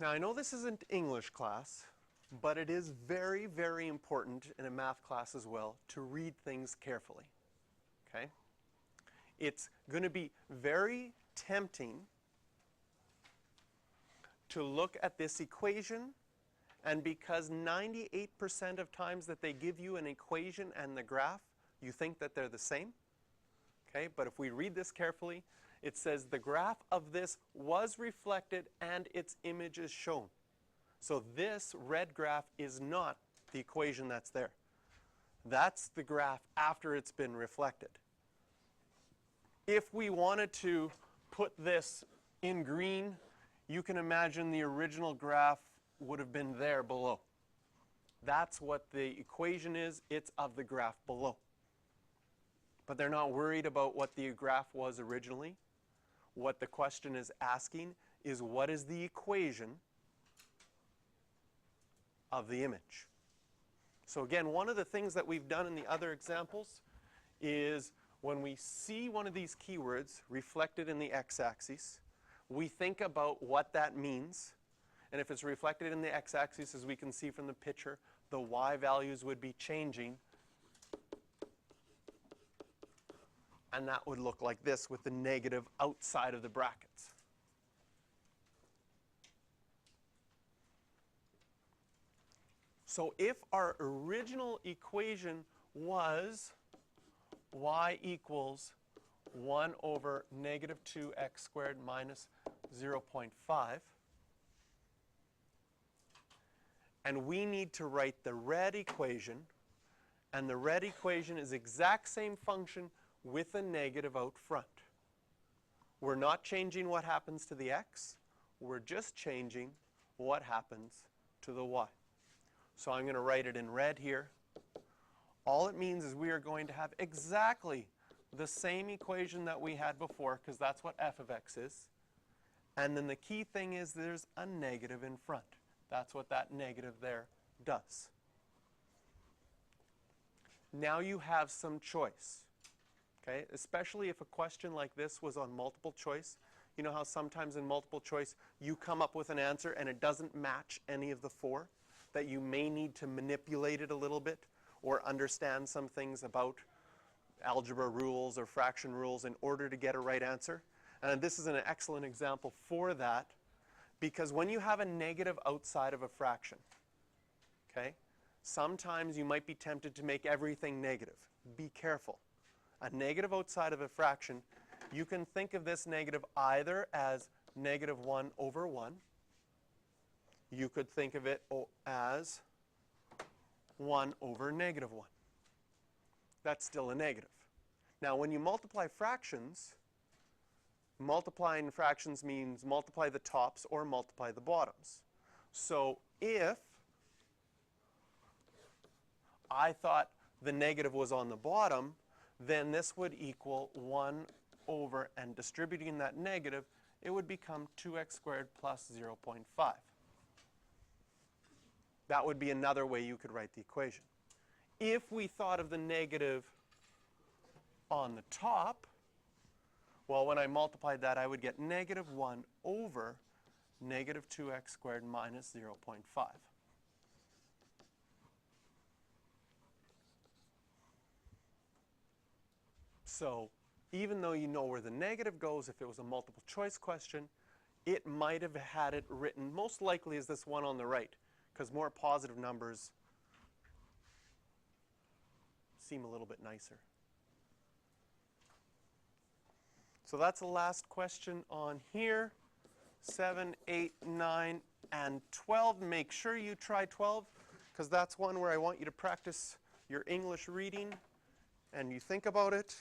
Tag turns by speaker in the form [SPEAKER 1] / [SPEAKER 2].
[SPEAKER 1] Now I know this isn't English class, but it is very, very important in a math class as well to read things carefully. Okay? It's going to be very tempting to look at this equation, and because 98% of times that they give you an equation and the graph, you think that they're the same. Okay? But if we read this carefully, it says the graph of this was reflected and its image is shown. So this red graph is not the equation that's there. That's the graph after it's been reflected. If we wanted to put this in green, you can imagine the original graph would have been there below. That's what the equation is. It's of the graph below. But they're not worried about what the graph was originally. What the question is asking is, what is the equation of the image? So again, one of the things that we've done in the other examples is when we see one of these keywords reflected in the x-axis, we think about what that means. And if it's reflected in the x-axis, as we can see from the picture, the y values would be changing. And that would look like this with the negative outside of the brackets. So if our original equation was y equals 1 over negative 2x squared minus 0.5, and we need to write the red equation, and the red equation is exact same function with a negative out front. We're not changing what happens to the x, we're just changing what happens to the y. So I'm going to write it in red here. All it means is we are going to have exactly the same equation that we had before, because that's what f of x is. And then the key thing is there's a negative in front. That's what that negative there does. Now you have some choice. Okay? Especially if a question like this was on multiple choice. You know how sometimes in multiple choice you come up with an answer and it doesn't match any of the four? That you may need to manipulate it a little bit or understand some things about algebra rules or fraction rules in order to get a right answer. And this is an excellent example for that, because when you have a negative outside of a fraction, okay, sometimes you might be tempted to make everything negative. Be careful. A negative outside of a fraction, you can think of this negative either as negative 1 over 1. You could think of it as 1 over negative 1. That's still a negative. Now, when you multiply fractions, multiplying fractions means multiply the tops or multiply the bottoms. So if I thought the negative was on the bottom, then this would equal 1 over, and distributing that negative, it would become 2x squared plus 0.5. That would be another way you could write the equation. If we thought of the negative on the top, well, when I multiplied that, I would get negative 1 over negative 2x squared minus 0.5. So even though you know where the negative goes, if it was a multiple choice question, it might have had it written most likely as this one on the right, because more positive numbers seem a little bit nicer. So that's the last question on here. 7, 8, 9, and 12. Make sure you try 12, because that's one where I want you to practice your English reading and you think about it.